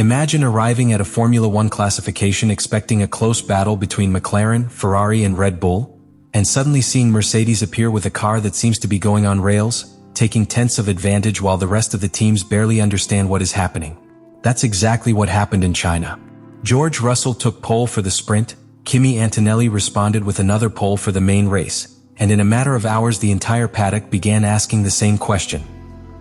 Imagine arriving at a Formula One classification expecting a close battle between McLaren, Ferrari and Red Bull, and suddenly seeing Mercedes appear with a car that seems to be going on rails, taking tenths of advantage while the rest of the teams barely understand what is happening. That's exactly what happened in China. George Russell took pole for the sprint, Kimi Antonelli responded with another pole for the main race, and in a matter of hours the entire paddock began asking the same question.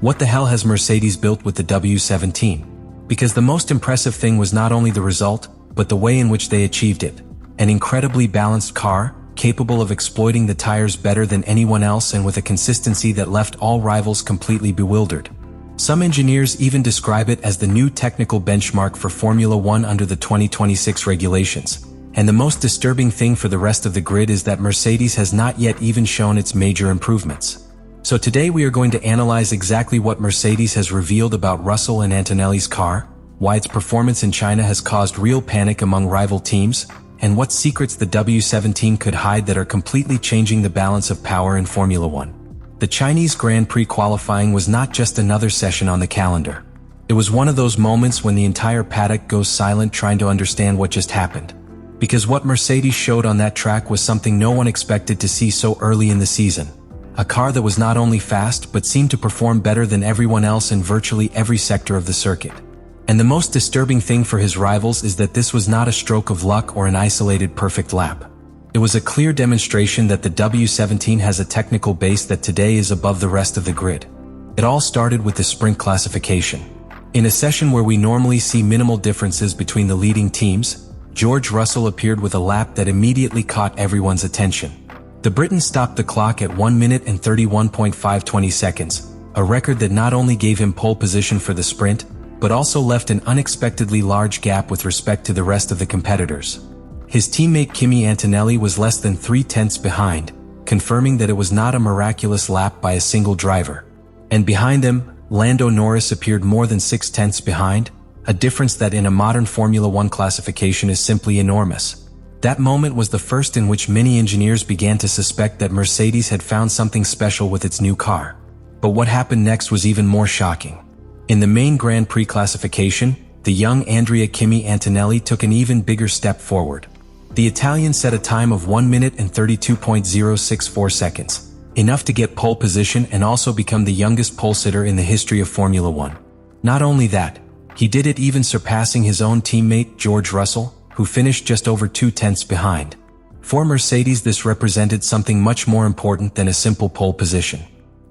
What the hell has Mercedes built with the W17? Because the most impressive thing was not only the result, but the way in which they achieved it. An incredibly balanced car, capable of exploiting the tires better than anyone else and with a consistency that left all rivals completely bewildered. Some engineers even describe it as the new technical benchmark for Formula One under the 2026 regulations. And the most disturbing thing for the rest of the grid is that Mercedes has not yet even shown its major improvements. So today we are going to analyze exactly what Mercedes has revealed about Russell and Antonelli's car, why its performance in China has caused real panic among rival teams, and what secrets the W17 could hide that are completely changing the balance of power in Formula One. The Chinese Grand Prix qualifying was not just another session on the calendar. It was one of those moments when the entire paddock goes silent trying to understand what just happened. Because what Mercedes showed on that track was something no one expected to see so early in the season. A car that was not only fast but seemed to perform better than everyone else in virtually every sector of the circuit. And the most disturbing thing for his rivals is that this was not a stroke of luck or an isolated perfect lap. It was a clear demonstration that the W17 has a technical base that today is above the rest of the grid. It all started with the sprint classification. In a session where we normally see minimal differences between the leading teams, George Russell appeared with a lap that immediately caught everyone's attention. The Briton stopped the clock at 1 minute and 31.520 seconds, a record that not only gave him pole position for the sprint, but also left an unexpectedly large gap with respect to the rest of the competitors. His teammate Kimi Antonelli was less than 3 tenths behind, confirming that it was not a miraculous lap by a single driver. And behind them, Lando Norris appeared more than 6 tenths behind, a difference that in a modern Formula One classification is simply enormous. That moment was the first in which many engineers began to suspect that Mercedes had found something special with its new car. But what happened next was even more shocking. In the main Grand Prix classification, the young Andrea Kimi Antonelli took an even bigger step forward. The Italian set a time of 1 minute and 32.064 seconds, enough to get pole position and also become the youngest pole sitter in the history of Formula One. Not only that, he did it even surpassing his own teammate George Russell, who finished just over 2 tenths behind. For Mercedes, this represented something much more important than a simple pole position.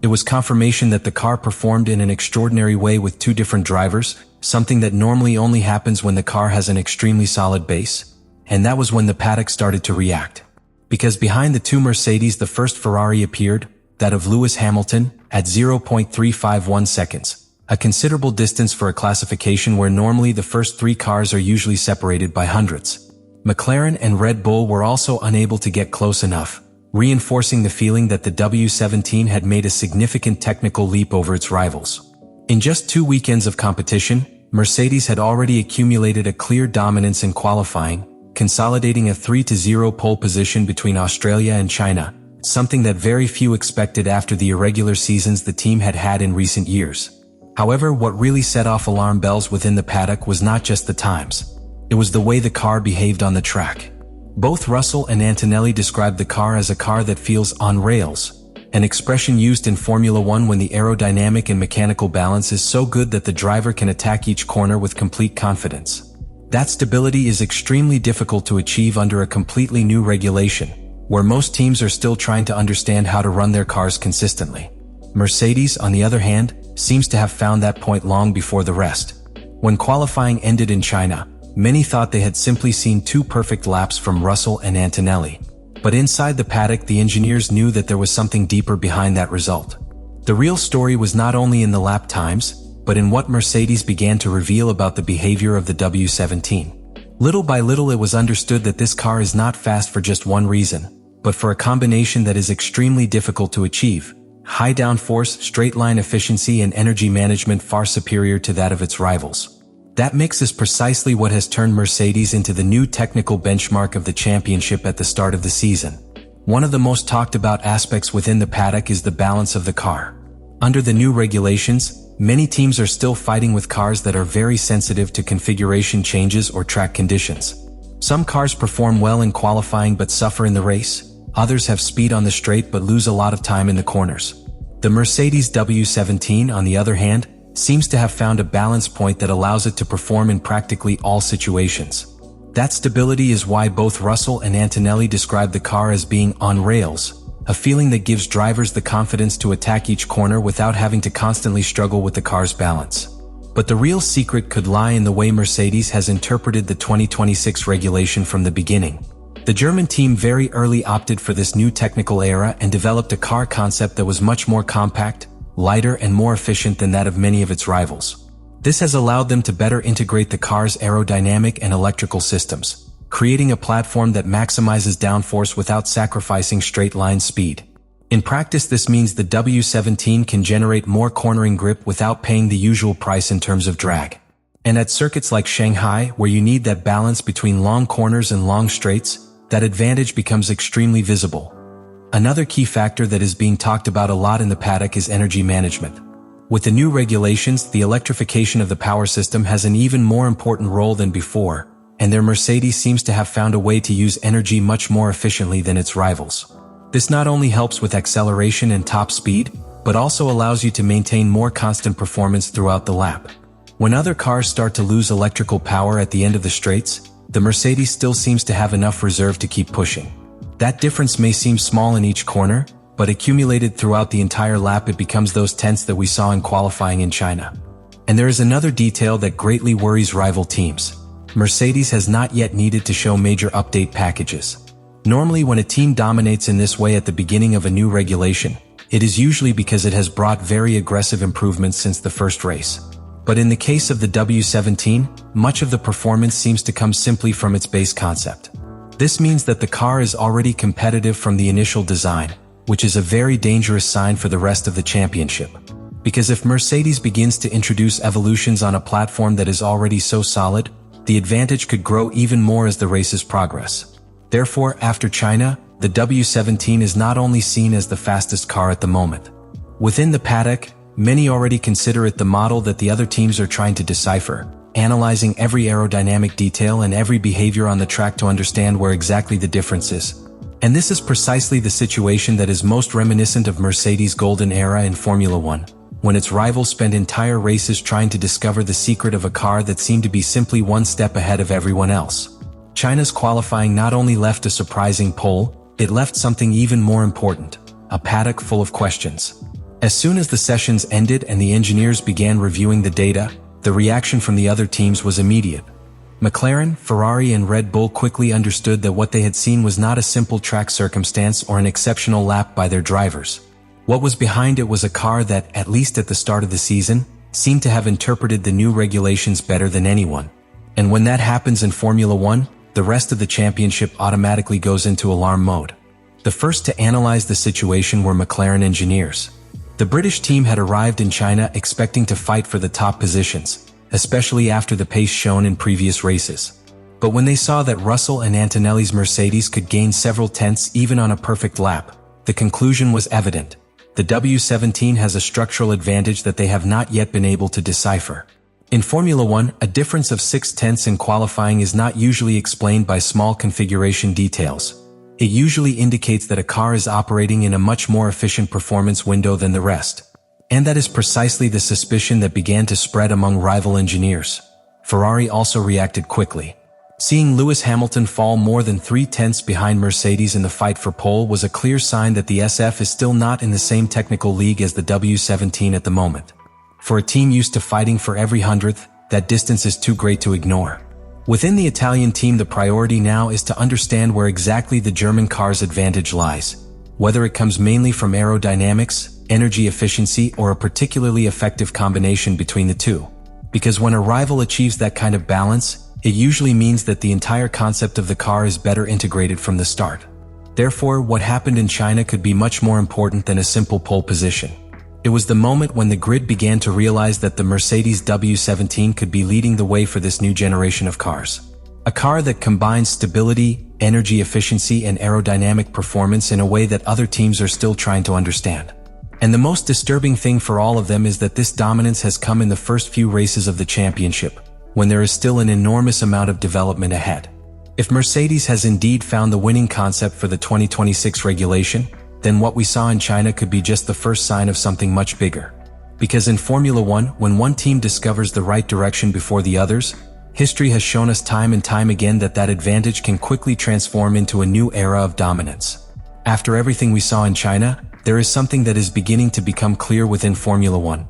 It was confirmation that the car performed in an extraordinary way with 2 different drivers, something that normally only happens when the car has an extremely solid base. And that was when the paddock started to react. Because behind the 2 Mercedes, the first Ferrari appeared, that of Lewis Hamilton, at 0.351 seconds. A considerable distance for a classification where normally the first 3 cars are usually separated by hundredths. McLaren and Red Bull were also unable to get close enough, reinforcing the feeling that the W17 had made a significant technical leap over its rivals. In just 2 weekends of competition, Mercedes had already accumulated a clear dominance in qualifying, consolidating a 3-0 pole position between Australia and China, something that very few expected after the irregular seasons the team had had in recent years. However, what really set off alarm bells within the paddock was not just the times. It was the way the car behaved on the track. Both Russell and Antonelli described the car as a car that feels on rails, an expression used in Formula One when the aerodynamic and mechanical balance is so good that the driver can attack each corner with complete confidence. That stability is extremely difficult to achieve under a completely new regulation, where most teams are still trying to understand how to run their cars consistently. Mercedes, on the other hand, seems to have found that point long before the rest. When qualifying ended in China, many thought they had simply seen 2 perfect laps from Russell and Antonelli. But inside the paddock, the engineers knew that there was something deeper behind that result. The real story was not only in the lap times, but in what Mercedes began to reveal about the behavior of the W17. Little by little, it was understood that this car is not fast for just one reason, but for a combination that is extremely difficult to achieve. High downforce, straight-line efficiency and energy management far superior to that of its rivals. That mix is precisely what has turned Mercedes into the new technical benchmark of the championship at the start of the season. One of the most talked about aspects within the paddock is the balance of the car. Under the new regulations, many teams are still fighting with cars that are very sensitive to configuration changes or track conditions. Some cars perform well in qualifying but suffer in the race. Others have speed on the straight but lose a lot of time in the corners. The Mercedes W17, on the other hand, seems to have found a balance point that allows it to perform in practically all situations. That stability is why both Russell and Antonelli describe the car as being on rails, a feeling that gives drivers the confidence to attack each corner without having to constantly struggle with the car's balance. But the real secret could lie in the way Mercedes has interpreted the 2026 regulation from the beginning. The German team very early opted for this new technical era and developed a car concept that was much more compact, lighter and more efficient than that of many of its rivals. This has allowed them to better integrate the car's aerodynamic and electrical systems, creating a platform that maximizes downforce without sacrificing straight-line speed. In practice, this means the W17 can generate more cornering grip without paying the usual price in terms of drag. And at circuits like Shanghai, where you need that balance between long corners and long straights, that advantage becomes extremely visible. Another key factor that is being talked about a lot in the paddock is energy management. With the new regulations, the electrification of the power system has an even more important role than before, and their Mercedes seems to have found a way to use energy much more efficiently than its rivals. This not only helps with acceleration and top speed, but also allows you to maintain more constant performance throughout the lap. When other cars start to lose electrical power at the end of the straights, the Mercedes still seems to have enough reserve to keep pushing. That difference may seem small in each corner, but accumulated throughout the entire lap it becomes those tenths that we saw in qualifying in China. And there is another detail that greatly worries rival teams. Mercedes has not yet needed to show major update packages. Normally when a team dominates in this way at the beginning of a new regulation, it is usually because it has brought very aggressive improvements since the first race. But in the case of the W17, much of the performance seems to come simply from its base concept. This means that the car is already competitive from the initial design, which is a very dangerous sign for the rest of the championship. Because if Mercedes begins to introduce evolutions on a platform that is already so solid, the advantage could grow even more as the races progress. Therefore, after China, the W17 is not only seen as the fastest car at the moment. Within the paddock, many already consider it the model that the other teams are trying to decipher, analyzing every aerodynamic detail and every behavior on the track to understand where exactly the difference is. And this is precisely the situation that is most reminiscent of Mercedes' golden era in Formula One, when its rivals spent entire races trying to discover the secret of a car that seemed to be simply one step ahead of everyone else. China's qualifying not only left a surprising pole, it left something even more important, a paddock full of questions. As soon as the sessions ended and the engineers began reviewing the data, the reaction from the other teams was immediate. McLaren, Ferrari and Red Bull quickly understood that what they had seen was not a simple track circumstance or an exceptional lap by their drivers. What was behind it was a car that, at least at the start of the season, seemed to have interpreted the new regulations better than anyone. And when that happens in Formula One, the rest of the championship automatically goes into alarm mode. The first to analyze the situation were McLaren engineers. The British team had arrived in China expecting to fight for the top positions, especially after the pace shown in previous races. But when they saw that Russell and Antonelli's Mercedes could gain several tenths even on a perfect lap, the conclusion was evident. The W17 has a structural advantage that they have not yet been able to decipher. In Formula One, a difference of 6 tenths in qualifying is not usually explained by small configuration details. It usually indicates that a car is operating in a much more efficient performance window than the rest. And that is precisely the suspicion that began to spread among rival engineers. Ferrari also reacted quickly. Seeing Lewis Hamilton fall more than 3 tenths behind Mercedes in the fight for pole was a clear sign that the SF is still not in the same technical league as the W17 at the moment. For a team used to fighting for every hundredth, that distance is too great to ignore. Within the Italian team, the priority now is to understand where exactly the German car's advantage lies, whether it comes mainly from aerodynamics, energy efficiency, or a particularly effective combination between the two. Because when a rival achieves that kind of balance, it usually means that the entire concept of the car is better integrated from the start. Therefore, what happened in China could be much more important than a simple pole position. It was the moment when the grid began to realize that the Mercedes W17 could be leading the way for this new generation of cars. A car that combines stability, energy efficiency, and aerodynamic performance in a way that other teams are still trying to understand. And the most disturbing thing for all of them is that this dominance has come in the first few races of the championship, when there is still an enormous amount of development ahead. If Mercedes has indeed found the winning concept for the 2026 regulation, then what we saw in China could be just the first sign of something much bigger. Because in Formula One, when one team discovers the right direction before the others, history has shown us time and time again that that advantage can quickly transform into a new era of dominance. After everything we saw in China, there is something that is beginning to become clear within Formula One.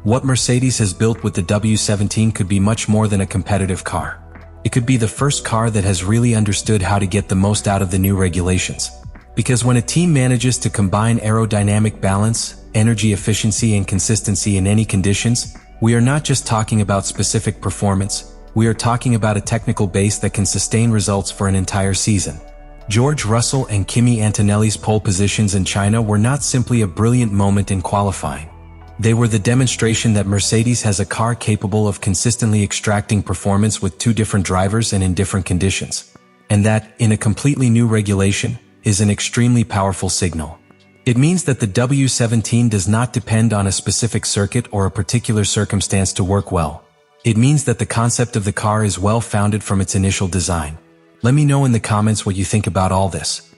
What Mercedes has built with the W17 could be much more than a competitive car. It could be the first car that has really understood how to get the most out of the new regulations. Because when a team manages to combine aerodynamic balance, energy efficiency and consistency in any conditions, we are not just talking about specific performance, we are talking about a technical base that can sustain results for an entire season. George Russell and Kimi Antonelli's pole positions in China were not simply a brilliant moment in qualifying. They were the demonstration that Mercedes has a car capable of consistently extracting performance with two different drivers and in different conditions. And that, in a completely new regulation, is an extremely powerful signal. It means that the W17 does not depend on a specific circuit or a particular circumstance to work well. It means that the concept of the car is well founded from its initial design. Let me know in the comments what you think about all this.